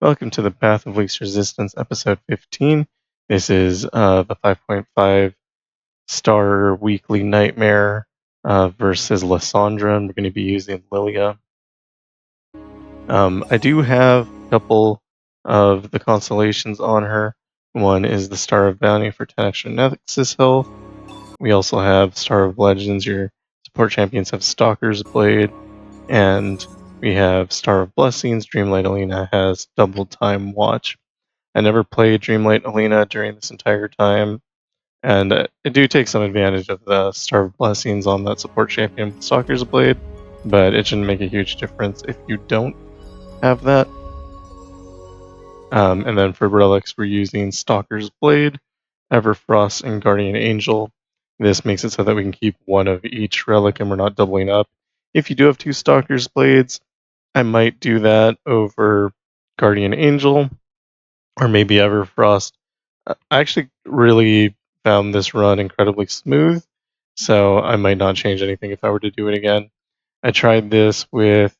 Welcome to the Path of Least Resistance, episode 15. This is the 5.5 star weekly nightmare versus Lissandra, and we're going to be using Lillia. I do have a couple of the constellations on her. One is the Star of Bounty for 10 extra Nexus health. We also have Star of Legends. Your support champions have Stalker's Blade. And we have Star of Blessings. Dreamlight Alina has Double Time Watch. I never played Dreamlight Alina during this entire time, and I do take some advantage of the Star of Blessings on that support champion with Stalker's Blade, but it shouldn't make a huge difference if you don't have that. And then for Relics, we're using Stalker's Blade, Everfrost, and Guardian Angel. This makes it so that we can keep one of each relic and we're not doubling up. If you do have two Stalker's Blades, I might do that over Guardian Angel, or maybe Everfrost. I actually really found this run incredibly smooth, so I might not change anything if I were to do it again. I tried this with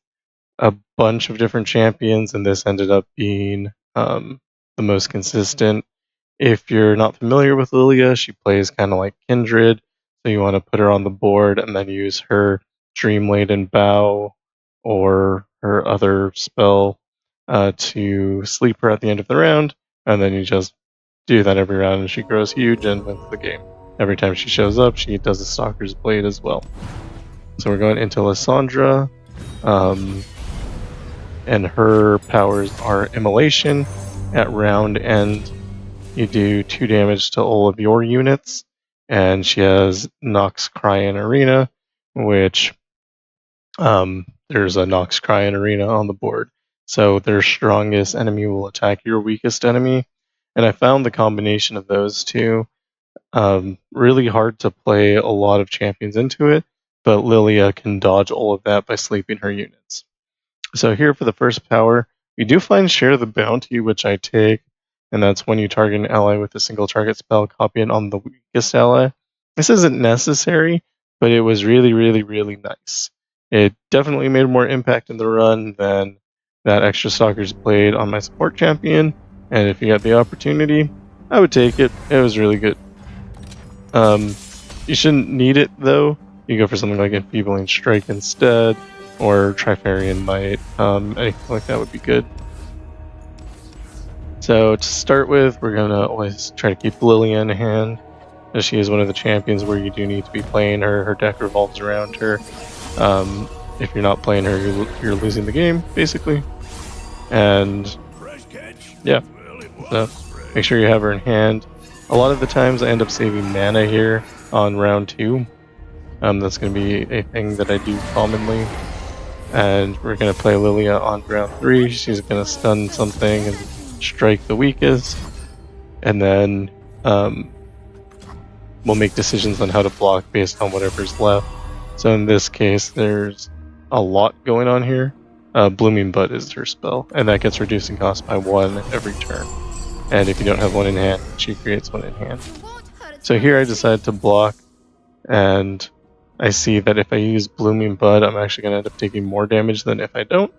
a bunch of different champions, and this ended up being the most consistent. If you're not familiar with Lillia, she plays kind of like Kindred, so you want to put her on the board and then use her Dreamladen Bow or her other spell to sleep her at the end of the round, and then you just do that every round and she grows huge and wins the game. Every time she shows up, she does a Stalker's Blade as well. So we're going into Lissandra, and her powers are Immolation. At round end, you do 2 damage to all of your units, and she has Nox Cry in Arena, which there's a Nox Cry in Arena on the board. So their strongest enemy will attack your weakest enemy, and I found the combination of those two really hard to play a lot of champions into it, but Lillia can dodge all of that by sleeping her units. So here for the first power, we do find Share the Bounty, which I take, and that's when you target an ally with a single target spell, copy it on the weakest ally. This isn't necessary, but it was really, really, really nice. It definitely made more impact in the run than that extra Stalker's Blade on my support champion, and if you got the opportunity, I would take it. It was really good. You shouldn't need it though. You go for something like Enfeebling Strike instead, or Trifarian Might. Anything like that would be good. So to start with, we're gonna always try to keep Lillia in hand, as she is one of the champions where you do need to be playing her. Her deck revolves around her. If you're not playing her, you're losing the game, basically. And yeah, so make sure you have her in hand. A lot of the times I end up saving mana here on round 2. That's going to be a thing that I do commonly. And we're going to play Lillia on round 3. She's going to stun something and strike the weakest. And then we'll make decisions on how to block based on whatever's left. So in this case, there's a lot going on here. Blooming Bud is her spell, and that gets reducing cost by 1 every turn. And if you don't have one in hand, she creates one in hand. So here I decide to block, and I see that if I use Blooming Bud, I'm actually going to end up taking more damage than if I don't.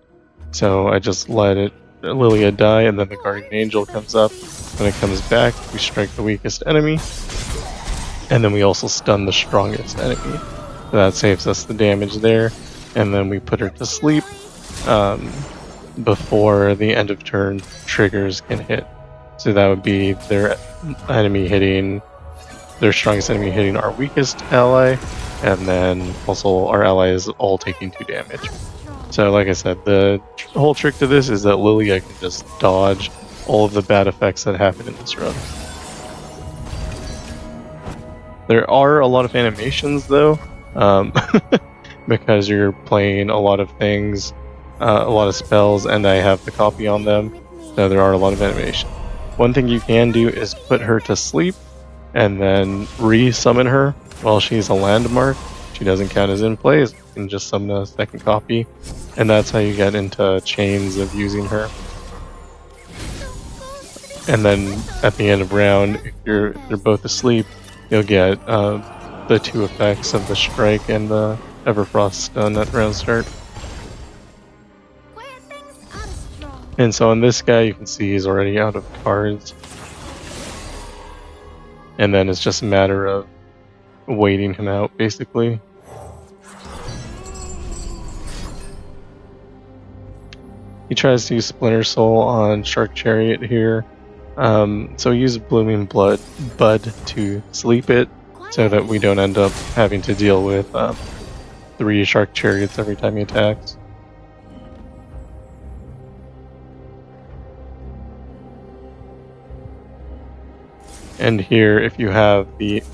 So I just let Lillia die, and then the Guardian Angel comes up. When it comes back, we strike the weakest enemy, and then we also stun the strongest enemy. So that saves us the damage there, and then we put her to sleep before the end of turn triggers can hit. So that would be their strongest enemy hitting our weakest ally, and then also our allies all taking 2 damage. So like I said, the whole trick to this is that Lillia can just dodge all of the bad effects that happen in this run. There are a lot of animations though, because you're playing a lot of things, a lot of spells, and I have the copy on them, so there are a lot of animations. One thing you can do is put her to sleep and then re-summon her while she's a landmark. She doesn't count as in play, you can just summon a second copy, and that's how you get into chains of using her. And then at the end of round, if they're both asleep, you'll get the 2 effects of the strike and the Everfrost stun at round start. And so on this guy, you can see he's already out of cards. And then it's just a matter of waiting him out, basically. He tries to use Splinter Soul on Shark Chariot here. So he uses Blooming Bud to sleep it, so that we don't end up having to deal with 3 Shark Chariots every time he attacks. And here, if you have the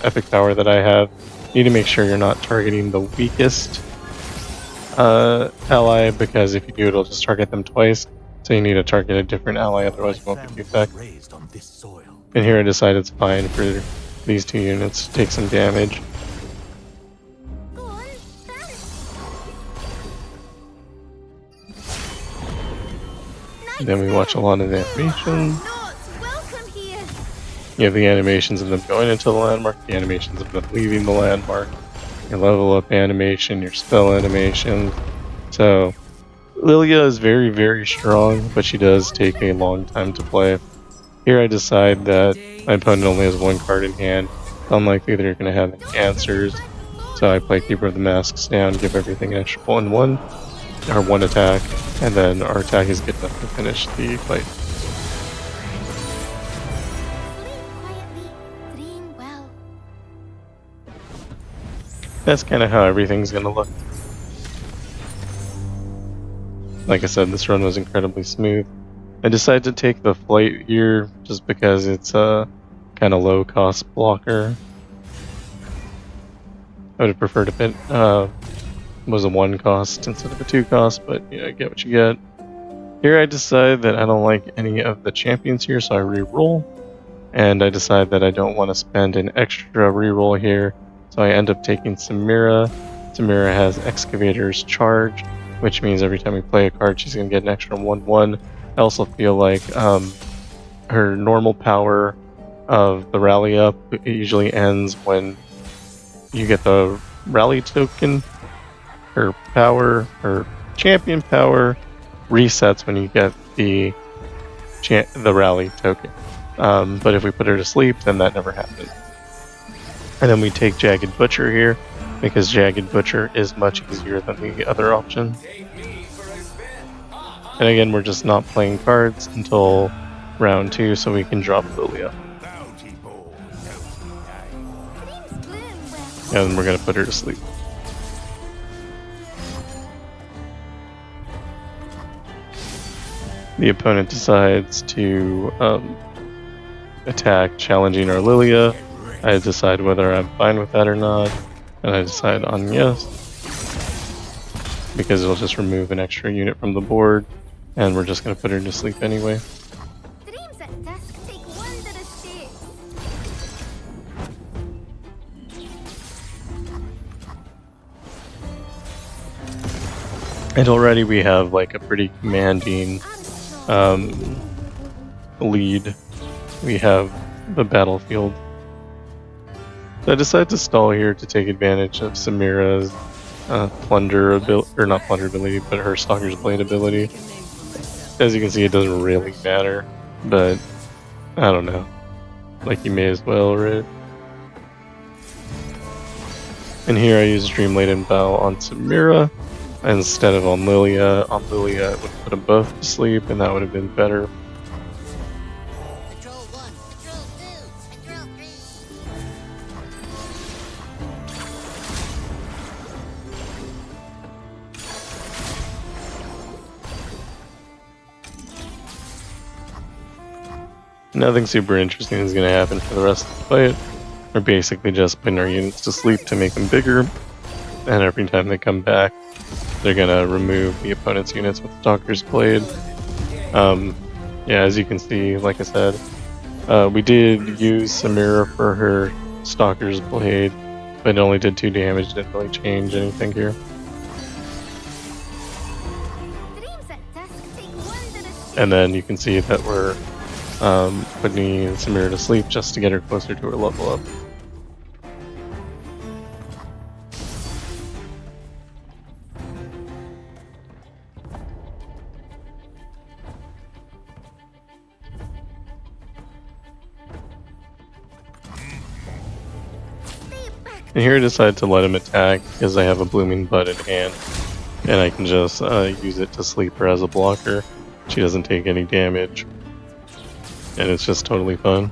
epic power that I have, you need to make sure you're not targeting the weakest ally, because if you do, it'll just target them twice. So you need to target a different ally, otherwise you won't get the effect. And here I decide it's fine for these 2 units to take some damage. Then we watch a lot of the animations. You have the animations of them going into the landmark, the animations of them leaving the landmark, your level up animation, your spell animation. So Lillia is very, very strong, but she does take a long time to play. Here I decide that my opponent only has 1 card in hand. Unlikely they're going to have any answers. So I play Keeper of the Masks down, give everything an extra 1/1, or 1 attack, and then our attack is good enough to finish the fight. That's kind of how everything's going to look. Like I said, this run was incredibly smooth. I decided to take the flight here just because it's a kind of low cost blocker. I would have preferred if it was a 1 cost instead of a 2 cost, but you know, get what you get. Here I decide that I don't like any of the champions here, so I re-roll. And I decide that I don't want to spend an extra re-roll here, so I end up taking Samira. Samira has Excavator's Charge, which means every time we play a card, she's going to get an extra 1/1. I also feel like her normal power of the rally up usually ends when you get the rally token. Her power, her champion power, resets when you get the rally token. But if we put her to sleep, then that never happens. And then we take Jagged Butcher here, because Jagged Butcher is much easier than the other option. And again, we're just not playing cards until round 2, so we can drop Lillia. And we're going to put her to sleep. The opponent decides to attack, challenging our Lillia. I decide whether I'm fine with that or not, and I decide on yes, because it'll just remove an extra unit from the board, and we're just going to put her to sleep anyway. And already we have like a pretty commanding lead. We have the battlefield. So I decided to stall here to take advantage of Samira's plunder ability, or not plunder ability, but her Stalker's Blade ability. As you can see, it doesn't really matter, but I don't know. Like, you may as well, right? And here I use Dream-Laden Bow on Samira instead of on Lillia. On Lillia, it would put them both to sleep, and that would have been better. Nothing super interesting is going to happen for the rest of the fight. We're basically just putting our units to sleep to make them bigger, and every time they come back, they're going to remove the opponent's units with Stalker's Blade. Yeah, as you can see, like I said, we did use Samira for her Stalker's Blade, but it only did 2 damage, didn't really change anything here. And then you can see that we're putting Samira to sleep just to get her closer to her level up. And here I decided to let him attack because I have a blooming bud in hand, and I can just use it to sleep her as a blocker. She doesn't take any damage, and it's just totally fun.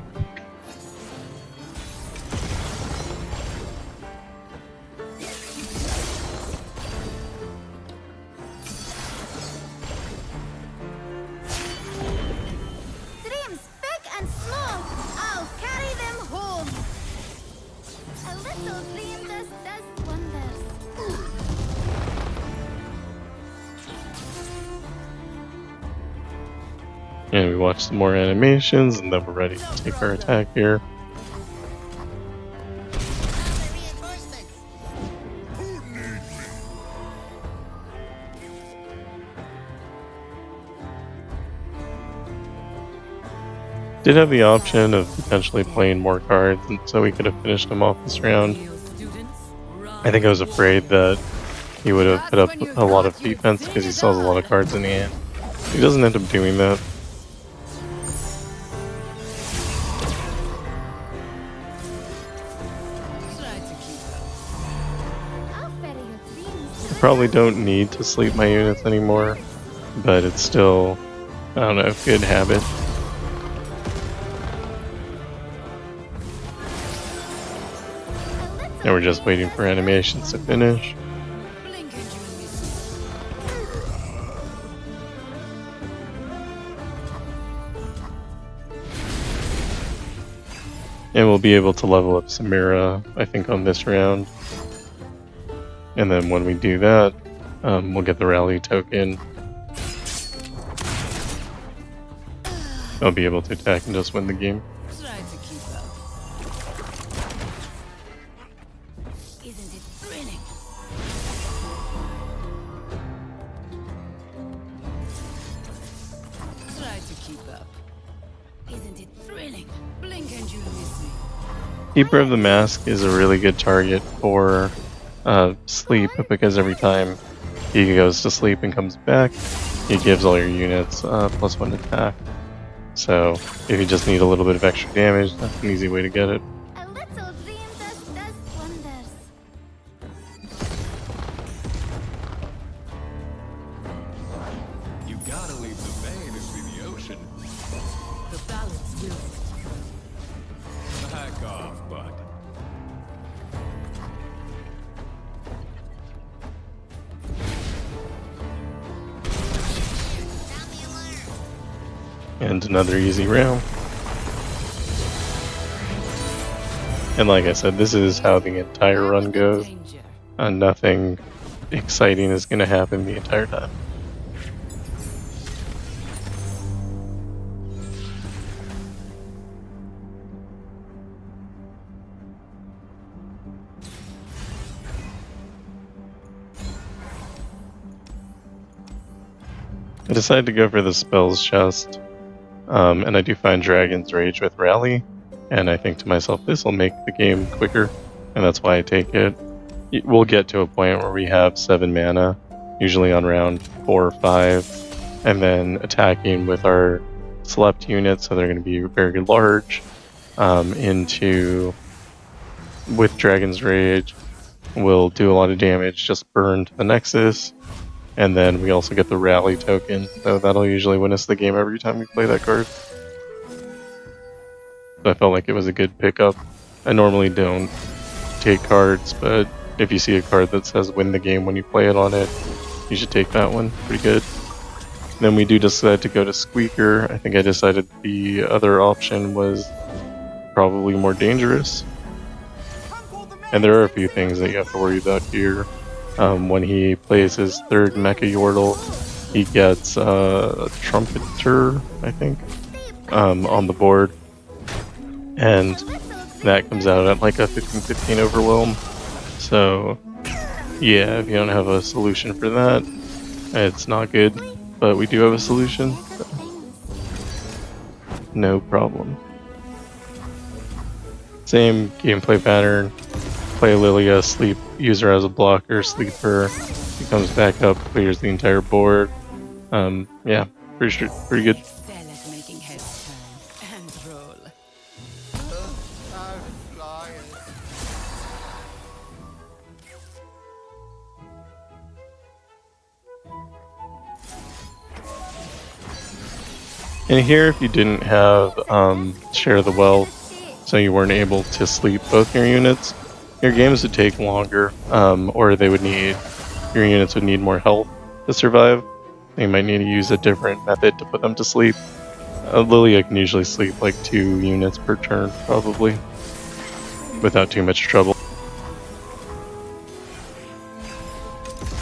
And we watch some more animations, and then we're ready to take our attack here. Did have the option of potentially playing more cards, and so we could have finished him off this round. I think I was afraid that he would have put up a lot of defense because he still has a lot of cards in the hand. He doesn't end up doing that. I probably don't need to sleep my units anymore, but it's still, I don't know, good habit. And we're just waiting for animations to finish. And we'll be able to level up Samira, I think, on this round. And then when we do that, we'll get the rally token. I'll be able to attack and just win the game. Keeper of the Mask is a really good target for sleep, because every time he goes to sleep and comes back, he gives all your units +1 attack. So if you just need a little bit of extra damage, that's an easy way to get it. A little dream does wonders. You gotta leave the vein and see the ocean. The balance will. Back off, bud. And another easy round. And like I said, this is how the entire run goes. Nothing exciting is going to happen the entire time. I decided to go for the spells chest, and I do find Dragon's Rage with Rally, and I think to myself, this will make the game quicker, and that's why I take it. We'll get to a point where we have 7 mana, usually on round 4 or 5, and then attacking with our slept units, so they're going to be very large, with Dragon's Rage. We'll do a lot of damage, just burn to the Nexus, and then we also get the Rally token, so that'll usually win us the game every time we play that card. So I felt like it was a good pickup. I normally don't take cards, but if you see a card that says win the game when you play it on it, you should take that one. Pretty good. Then we do decide to go to Squeaker. I think I decided the other option was probably more dangerous. And there are a few things that you have to worry about here. When he plays his 3rd Mecha Yordle, he gets a Trumpeter, I think, on the board. And that comes out at like a 15/15 overwhelm. So, yeah, if you don't have a solution for that, it's not good. But we do have a solution. So no problem. Same gameplay pattern. Play Lillia, sleep, use her as a blocker, sleep her. She comes back up, clears the entire board. Yeah, pretty good. Excel at making heads turn and roll. And here, if you didn't have Share the Wealth, so you weren't able to sleep both your units, your games would take longer, or your units would need more health to survive. You might need to use a different method to put them to sleep. Lillia can usually sleep like 2 units per turn, probably, without too much trouble.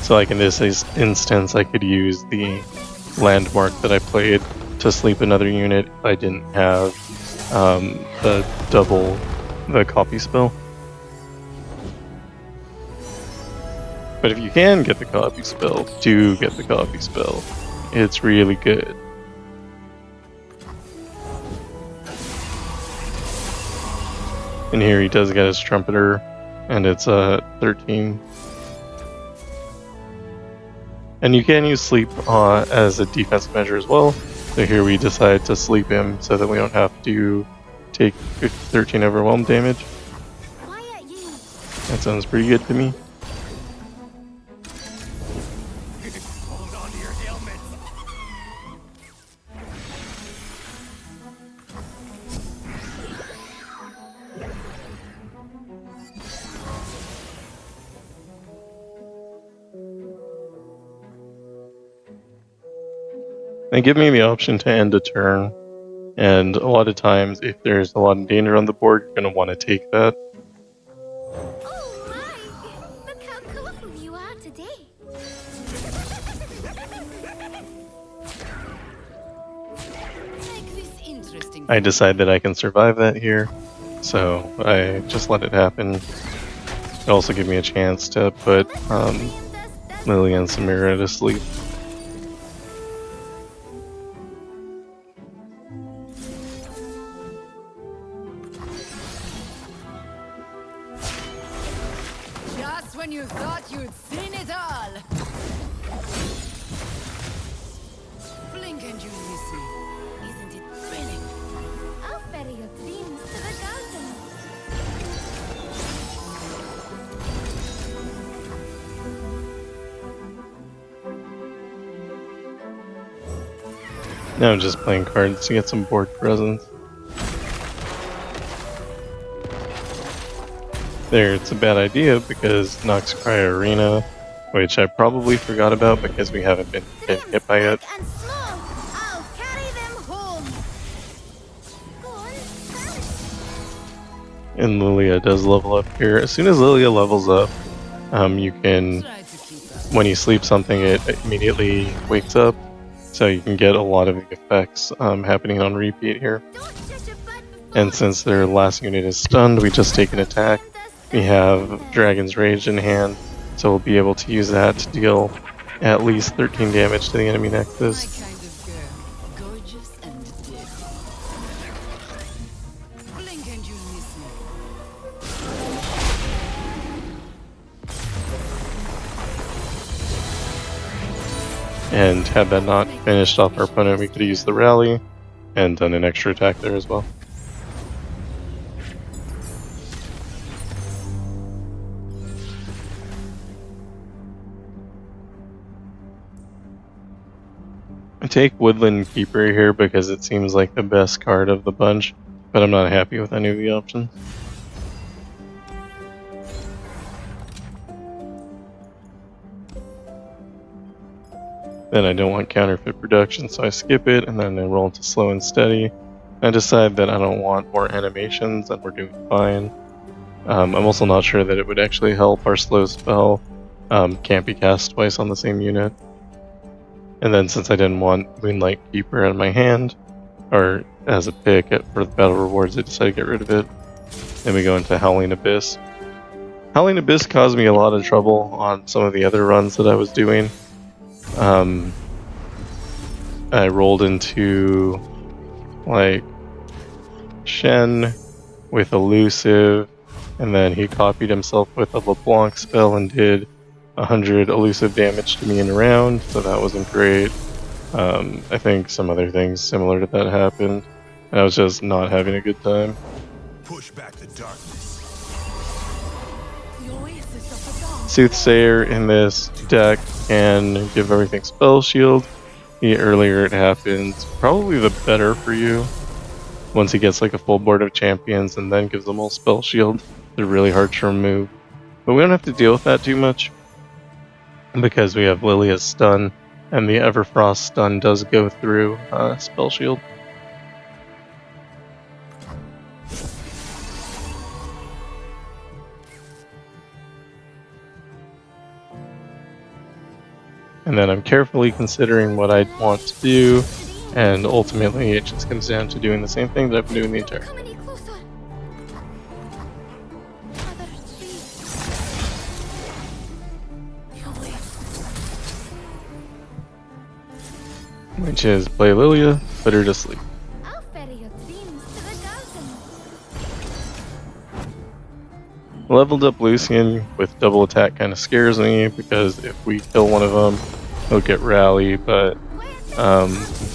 So like in this instance, I could use the landmark that I played to sleep another unit if I didn't have the copy spell. But if you can get the copy spell, do get the copy spell. It's really good. And here he does get his trumpeter, and it's 13. And you can use sleep as a defense measure as well. So here we decide to sleep him so that we don't have to take 13 overwhelm damage. That sounds pretty good to me. Hold on to your helmets. They give me the option to end a turn, and a lot of times if there's a lot of danger on the board, you're going to want to take that. Oh my! Look how colorful you are today. Make this interesting. I decide that I can survive that here, so I just let it happen. It also gives me a chance to put Lillia and Samira to sleep. Just when you thought you'd seen it all. Blink and you miss me. Isn't it thrilling? I'll ferry your dreams to the garden. Now I'm just playing cards to get some board presence. There, it's a bad idea because Nox Cry Arena, which I probably forgot about because we haven't been hit by it. And small, I'll carry them home. Go on, And Lillia does level up here. As soon as Lillia levels up, you can, Try to keep up. when you sleep something, it immediately wakes up. So you can get a lot of the effects happening on repeat here. don't judge a bud before And since their last unit is stunned, we just take an attack. We have Dragon's Rage in hand, so we'll be able to use that to deal at least 13 damage to the enemy My Nexus. kind of girl. Gorgeous and deadly. Blink and you miss me. And had that not finished off our opponent, we could have used the rally and done an extra attack there as well. I take Woodland Keeper here because it seems like the best card of the bunch, but I'm not happy with any of the options. Then I don't want counterfeit production, so I skip it, and then I roll into slow and steady. I decide that I don't want more animations, and we're doing fine. I'm also not sure that it would actually help our slow spell. Can't be cast twice on the same unit. And then since I didn't want Moonlight Keeper in my hand, or as a pick for the battle rewards, I decided to get rid of it. Then we go into Howling Abyss. Howling Abyss caused me a lot of trouble on some of the other runs that I was doing. I rolled into like Shen with Elusive, and then he copied himself with a LeBlanc spell and did 100 elusive damage to me in a round, so that wasn't great. I think some other things similar to that happened, and I was just not having a good time. Push back the darkness. The oasis of the dawn. Soothsayer in this deck can give everything spell shield, The earlier it happens, probably the better for you. Once he gets like a full board of champions and then gives them all spell shield, they're really hard to remove. But we don't have to deal with that too much because we have Lillia's stun, and the Everfrost stun does go through spell shield. And then I'm carefully considering what I want to do, and ultimately it just comes down to doing the same thing that I've been doing the entire Come any closer. Other tree. Lovely. which is play Lillia, put her to sleep. I'll ferry your dreams to the garden. Leveled up Lucian with double attack kind of scares me because if we kill one of them, he'll get rally, but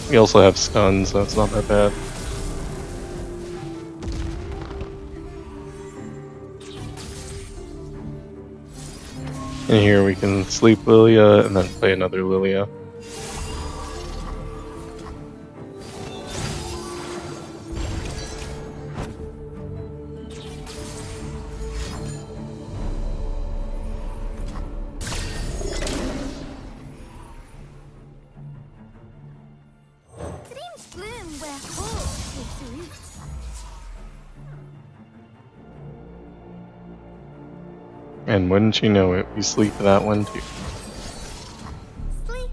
we also have stun, so it's not that bad. And here we can sleep Lillia and then play another Lillia. Dreams bloom where hope takes root. And wouldn't you know it, we sleep that one too. Sleep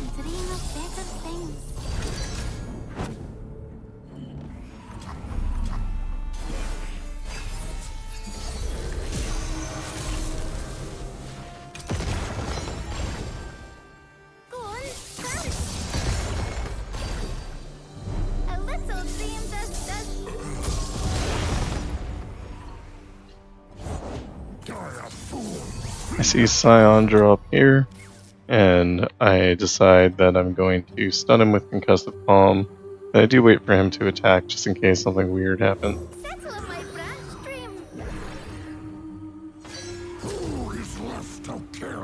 and dream of better things. Go on, dance. A little dream does. I see Lissandra up here, and I decide that I'm going to stun him with Concussive Palm. And I do wait for him to attack just in case something weird happens. Settle on my branch stream. Who is left to kill?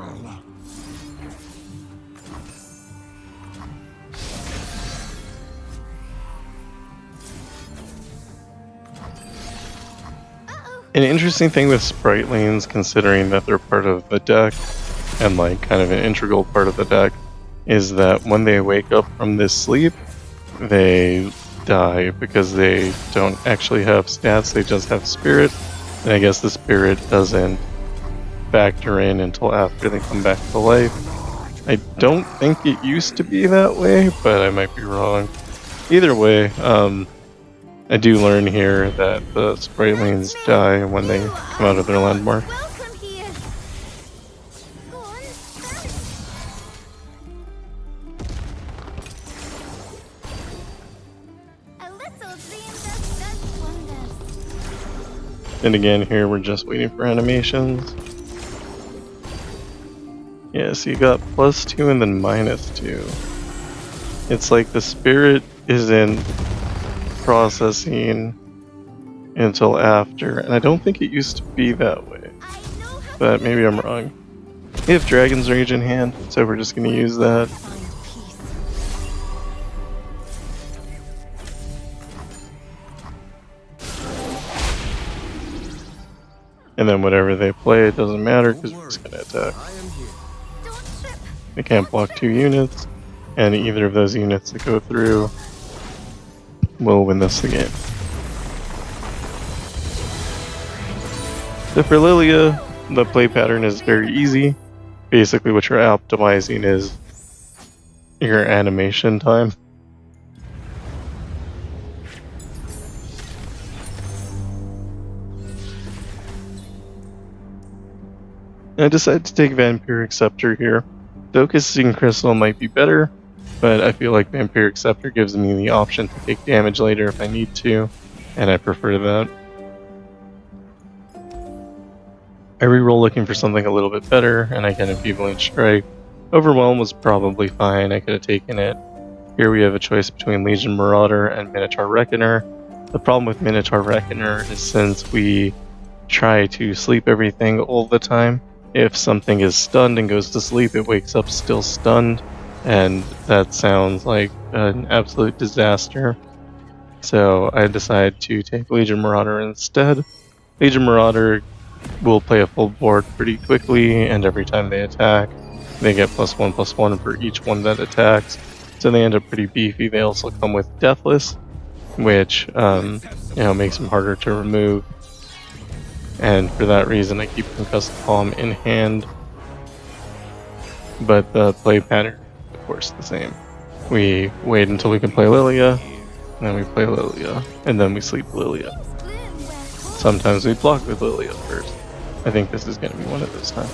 An interesting thing with sprite lanes, considering that they're part of the deck, and like kind of an integral part of the deck, is that when they wake up from this sleep, they die because they don't actually have stats, they just have spirit, and I guess the spirit doesn't factor in until after they come back to life. I don't think it used to be that way, but I might be wrong. Either way, I do learn here that the sprite lanes die when they come out of their landmark. Welcome here. Go on, dance. A little dream does wonders. And again, here we're just waiting for animations. Yeah, so you got +2 and then -2. It's like the spirit isn't processing until after, and I don't think it used to be that way, I know how but maybe I'm wrong. We have Dragon's Rage in hand, so we're just gonna use that. Find peace. And then whatever they play, it doesn't matter because we're just gonna attack. I am here. don't trip. They can't block 2 units, and either of those units that go through will win this the game. So for Lillia, the play pattern is very easy. Basically what you're optimizing is your animation time. I decided to take Vampiric Scepter here. Focusing Crystal might be better, but I feel like Vampiric Scepter gives me the option to take damage later if I need to, and I prefer that. I reroll looking for something a little bit better, and I get Enfeebling Strike. Overwhelm was probably fine, I could have taken it. Here we have a choice between Legion Marauder and Minotaur Reckoner. The problem with Minotaur Reckoner is since we try to sleep everything all the time, if something is stunned and goes to sleep, it wakes up still stunned, and that sounds like an absolute disaster. So I decided to take Legion Marauder instead. Legion Marauder will play a full board pretty quickly, and every time they attack, they get +1/+1 for each one that attacks. So they end up pretty beefy. They also come with Deathless, which makes them harder to remove. And for that reason, I keep Concussive Palm in hand. But the play pattern, of course, the same. We wait until we can play Lillia, and then we play Lillia, and then we sleep Lillia. Sometimes we block with Lillia first. I think this is going to be one of those times.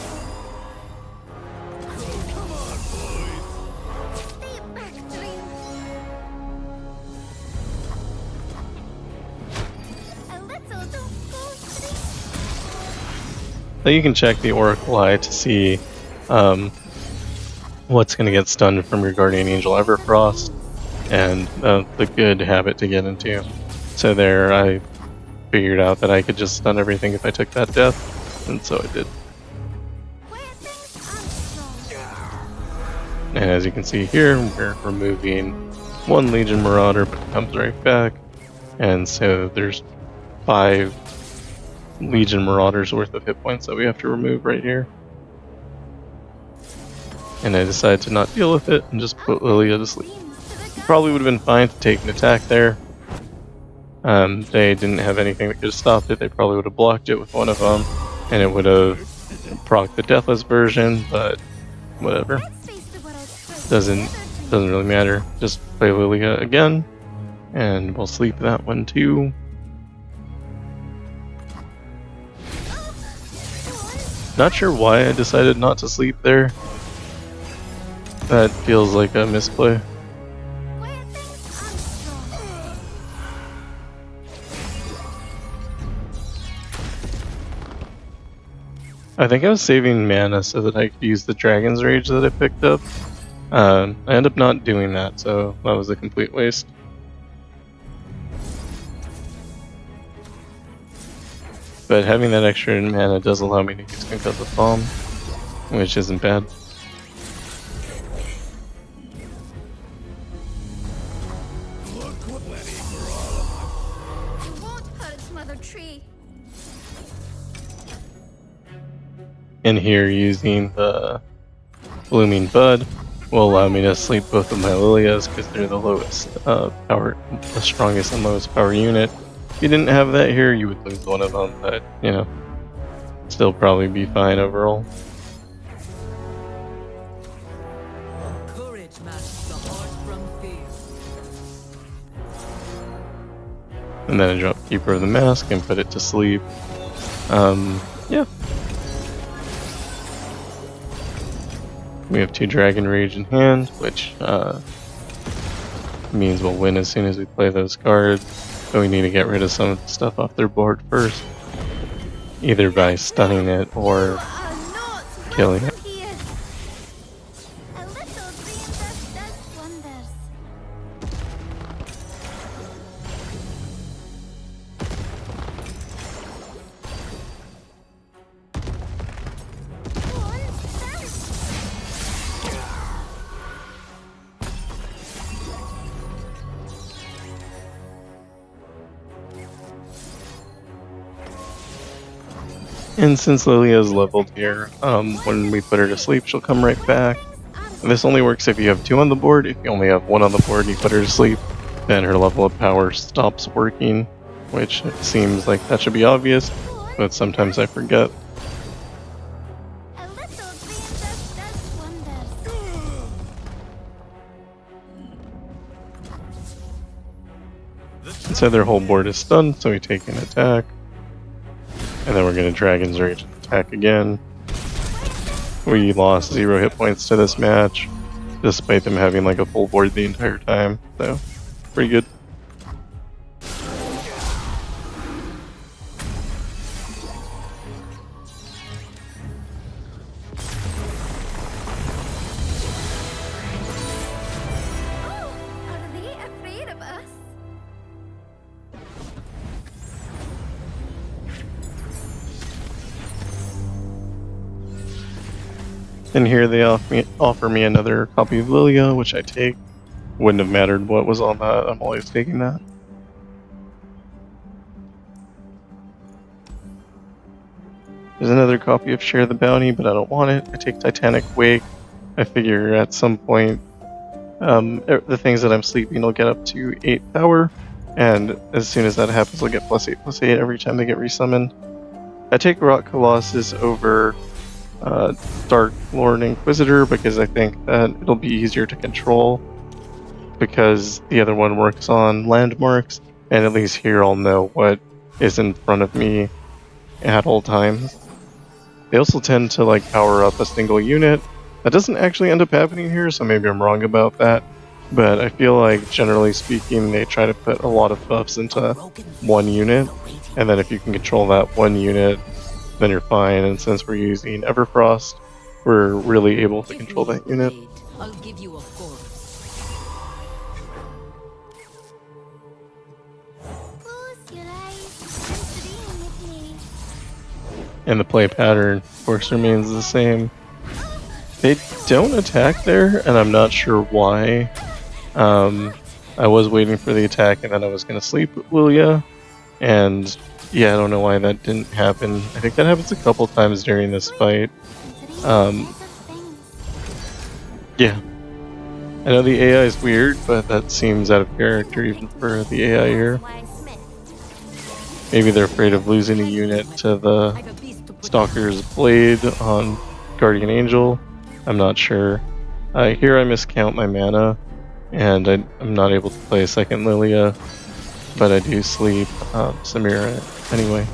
So you can check the Oracle Eye to see what's going to get stunned from your Guardian Angel Everfrost, and the good habit to get into. So there, I figured out that I could just stun everything if I took that death, and so I did. And as you can see here, we're removing one Legion Marauder, but it comes right back, and so there's 5 Legion Marauders worth of hit points that we have to remove right here. And I decided to not deal with it and just put Lillia to sleep. Probably would have been fine to take an attack there. They didn't have anything that could have stopped it. They probably would have blocked it with one of them, and it would have procced the Deathless version, but whatever. Doesn't really matter. Just play Lillia again, and we'll sleep that one too. Not sure why I decided not to sleep there. That feels like a misplay. I think I was saving mana so that I could use the Dragon's Rage that I picked up. I ended up not doing that, so that was a complete waste. But having that extra mana does allow me to use Concussive Palm, which isn't bad. And here, using the Blooming Bud will allow me to sleep both of my Lillias because they're the lowest power, the strongest and lowest power unit. If you didn't have that here, you would lose one of them, but still probably be fine overall. Courage masks the heart from fear. And then I drop Keeper of the Mask and put it to sleep. Yeah. We have 2 Dragon Rage in hand, which means we'll win as soon as we play those cards. But we need to get rid of some of the stuff off their board first. Either by stunning it or killing it. And since Lillia is leveled here, when we put her to sleep, she'll come right back. And this only works if you have 2 on the board. If you only have 1 on the board and you put her to sleep, then her level of power stops working, which it seems like that should be obvious, but sometimes I forget. And so their whole board is stunned, so we take an attack. And then we're going to Dragon's Rage and attack again. We lost 0 hit points to this match, despite them having like a full board the entire time, so pretty good. Are they afraid of us? And here they offer me another copy of Lillia, which I take. Wouldn't have mattered what was on that, I'm always taking that. There's another copy of Share the Bounty, but I don't want it. I take Titanic Wake. I figure at some point, the things that I'm sleeping will get up to 8 power, and as soon as that happens, I'll get +8/+8 every time they get resummoned. I take Wrought Colossus over Dark Lord Inquisitor because I think that it'll be easier to control, because the other one works on landmarks, and at least here I'll know what is in front of me at all times. They also tend to like power up a single unit. That doesn't actually end up happening here, so maybe I'm wrong about that. But I feel like generally speaking, they try to put a lot of buffs into one unit, and then if you can control that one unit, then you're fine. And since we're using Everfrost, we're really able to control that unit. I'll give you a corpse. Close your eyes and dream with me. And the play pattern, of course, remains the same. They don't attack there, and I'm not sure why. I was waiting for the attack, and then I was going to sleep with Lillia, and yeah, I don't know why that didn't happen. I think that happens a couple times during this fight. Yeah. I know the AI is weird, but that seems out of character even for the AI here. Maybe they're afraid of losing a unit to the Stalker's Blade on Guardian Angel. I'm not sure. Here I miscount my mana, and I'm not able to play a second Lillia, but I do sleep Samira anyway.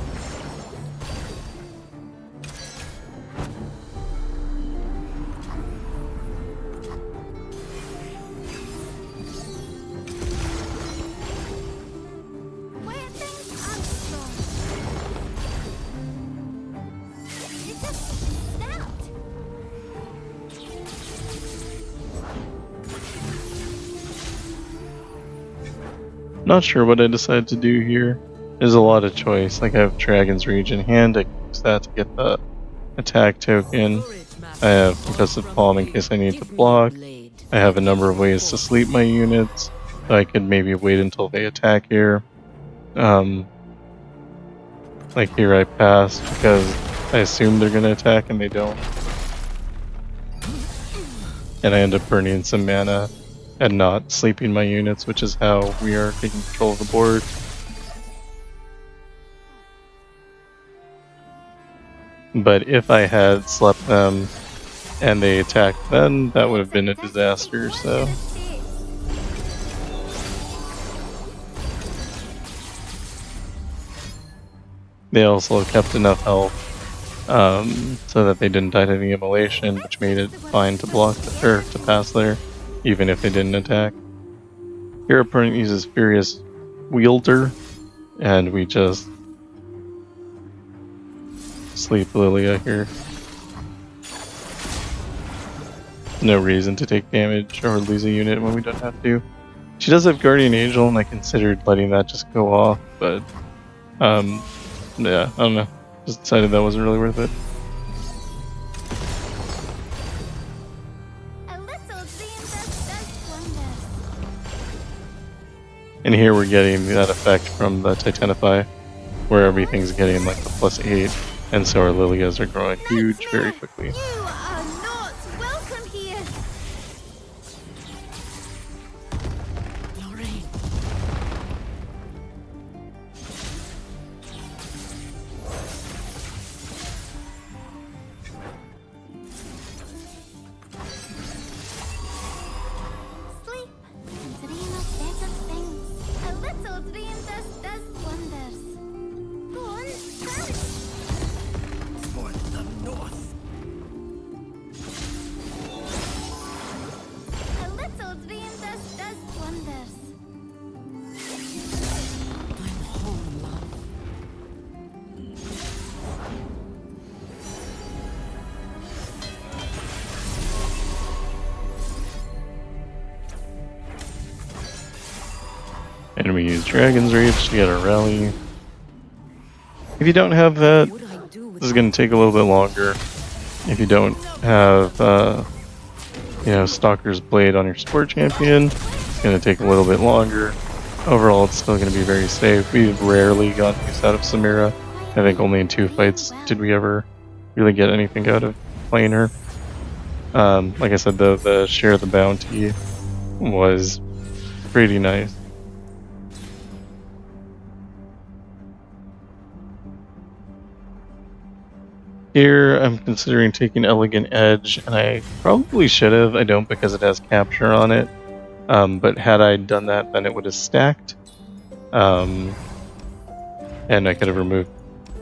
Where things are strong. It just snapped. Not sure what I decided to do here. There's a lot of choice. Like I have Dragon's Rage in hand, I can use that to get the attack token. I have Concussive Palm in case I need to block. I have a number of ways to sleep my units. So I could maybe wait until they attack here. Like here I pass because I assume they're going to attack and they don't. And I end up burning some mana and not sleeping my units, which is how we are taking control of the board. But if I had slept them and they attacked then, that would have been a disaster, so... They also kept enough health so that they didn't die to the immolation, which made it fine to block or to pass there, even if they didn't attack. Here opponent uses Furious Wielder, and we just sleep Lillia here. No reason to take damage or lose a unit when we don't have to. She does have Guardian Angel, and I considered letting that just go off, but yeah, I don't know. Just decided that wasn't really worth it. A little dream does wonders. And here we're getting that effect from the Titanify, where everything's getting like the +8, and so our Lillias are growing huge very quickly. You are not welcome here. Lorraine. Sleep and dream of better things. A little dream does wonders. Go on, first. For the north. A little dream does wonders. I'm home, love. And we use Dragon's Rage to get our rally. If you don't have that, What would I do with this is going to take a little bit longer. if you don't have, Stalker's Blade on your support champion, it's going to take a little bit longer. Overall, it's still going to be very safe. We've rarely gotten use out of Samira. I think only in 2 fights did we ever really get anything out of playing her. Like I said, the share of the bounty was pretty nice. Here, I'm considering taking Elegant Edge, and I probably should have. I don't because it has Capture on it. But had I done that, then it would have stacked. And I could have removed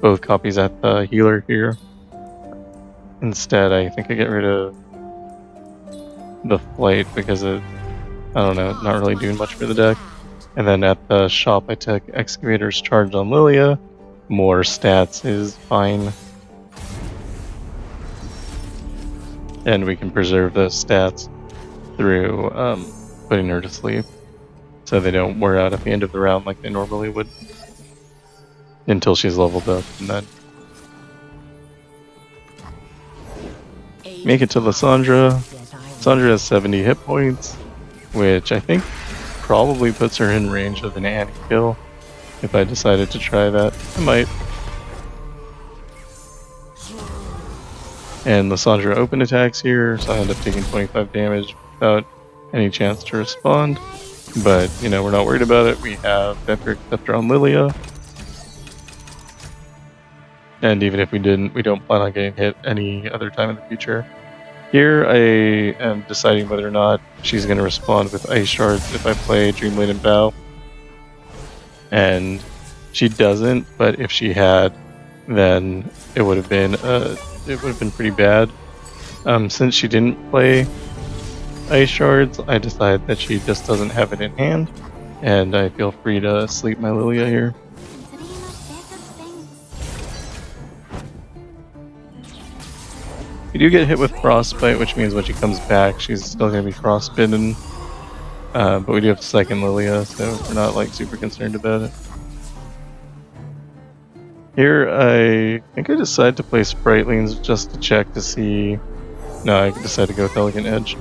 both copies at the healer here. Instead, I think I get rid of the Flight because it, I don't know, not really doing much for the deck. And then at the shop, I took Excavator's Charge on Lillia. More stats is fine. And we can preserve those stats through putting her to sleep, so they don't wear out at the end of the round like they normally would, until she's leveled up, and then make it to Lissandra. Lissandra has 70 hit points, which I think probably puts her in range of an Annie kill. If I decided to try that, I might. And Lissandra open attacks here, so I end up taking 25 damage without any chance to respond. But, we're not worried about it. We have Vampiric Scepter on Lillia. And even if we didn't, we don't plan on getting hit any other time in the future. Here I am deciding whether or not she's going to respond with Ice Shards if I play Dreamblade and Bow. And she doesn't, but if she had, then it would have been pretty bad. Since she didn't play Ice Shards, I decided that she just doesn't have it in hand, and I feel free to sleep my Lillia here. We do get hit with Frostbite, which means when she comes back, she's still going to be frostbitten. But we do have second Lillia, so we're not super concerned about it. Here, I think I decided to play Spritelings just to check to see. No, I decided to go with Elegant Edge.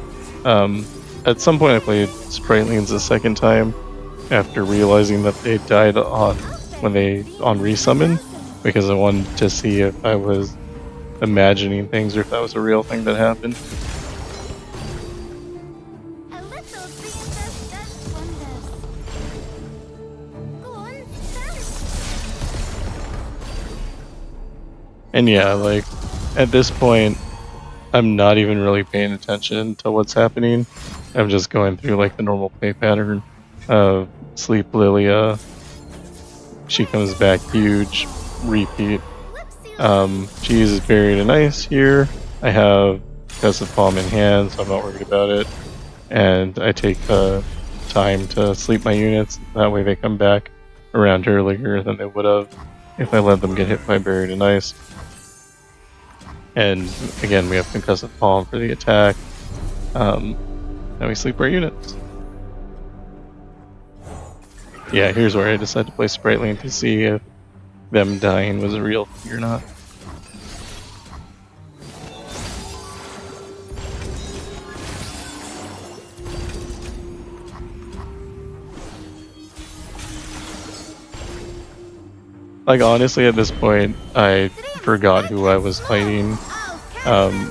At some point, I played Spritelings a second time after realizing that they died on resummon, because I wanted to see if I was imagining things or if that was a real thing that happened. A little princess does wonders. Go on, tell. And yeah, at this point, I'm not even really paying attention to what's happening. I'm just going through the normal play pattern of sleep Lillia. She comes back huge, repeat. She uses Buried in Ice here. I have Concussive Palm in hand, so I'm not worried about it. And I take the time to sleep my units. That way they come back around earlier than they would have if I let them get hit by Buried in Ice. And again, we have Concussive Palm for the attack. Now we sleep our units. Yeah, here's where I decided to play Spriteling to see if them dying was a real thing or not. Honestly, at this point, I forgot who I was fighting.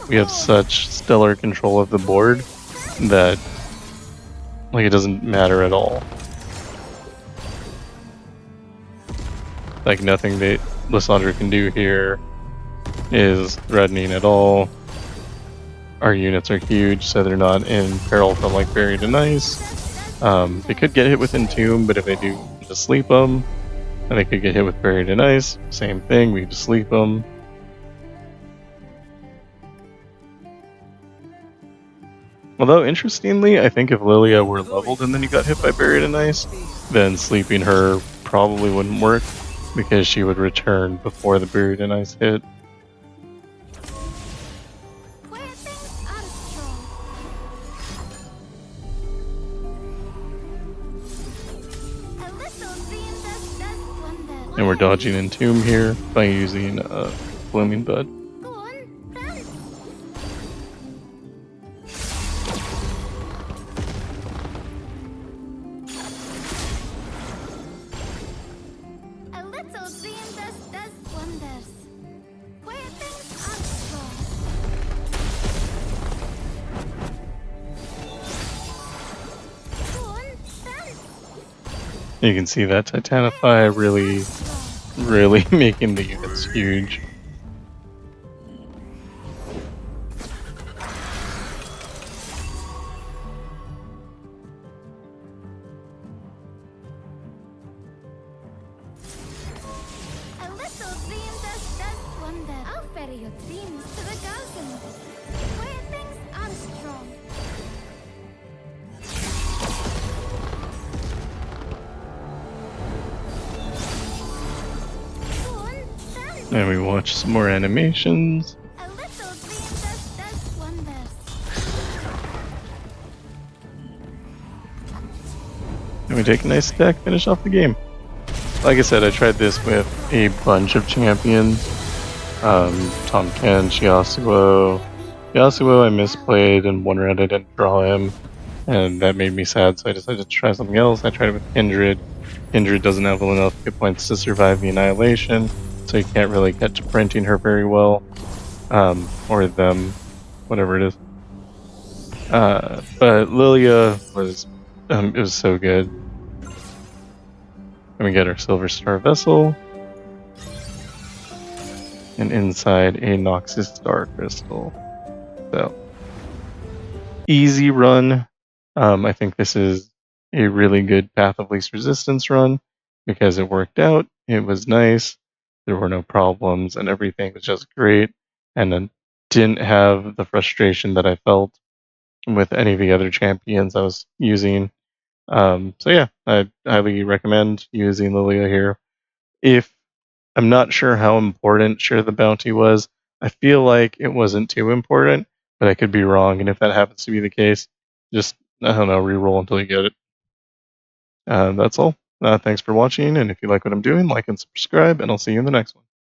We have such stellar control of the board that it doesn't matter at all. Nothing that Lissandra can do here is threatening at all. Our units are huge, so they're not in peril from Buried in Ice. They could get hit with Entomb, but if they do, we just sleep them. And they could get hit with Buried in Ice. Same thing, we just sleep them. Although, interestingly, I think if Lillia were leveled and then you got hit by Buried in Ice, then sleeping her probably wouldn't work, because she would return before the Buried in Ice hit. Where things are strong. A little princess does wonders. And we're dodging Entomb here by using Blooming Bud. Go on, run. little dream does wonders. Where things are strong. Go on, dance. You can see that Titanify really making the units huge. A little dream does wonder. I'll ferry your dreams to the garden. Where things are strong. Go on, dance. And we watch some more animations. A little dream does wonders. And we take a nice stack, finish off the game. Like I said, I tried this with a bunch of champions. Tom Kench, Yasuo. Yasuo I misplayed, and one round I didn't draw him, and that made me sad, so I decided to try something else. I tried it with Kindred. Kindred doesn't have enough hit points to survive the annihilation, so you can't really get to printing her very well. Or them, whatever it is. But Lillia was, it was so good. And we get our Silver Star Vessel. And inside a Noxus Star Crystal. So, easy run. I think this is a really good Path of Least Resistance run because it worked out. It was nice. There were no problems, and everything was just great. And then didn't have the frustration that I felt with any of the other champions I was using. So yeah, I highly recommend using Lillia here. If I'm not sure how important Share the Bounty was, I feel like it wasn't too important, but I could be wrong. And if that happens to be the case, just, I don't know, reroll until you get it. That's all. Thanks for watching, and if you like what I'm doing, like and subscribe, and I'll see you in the next one.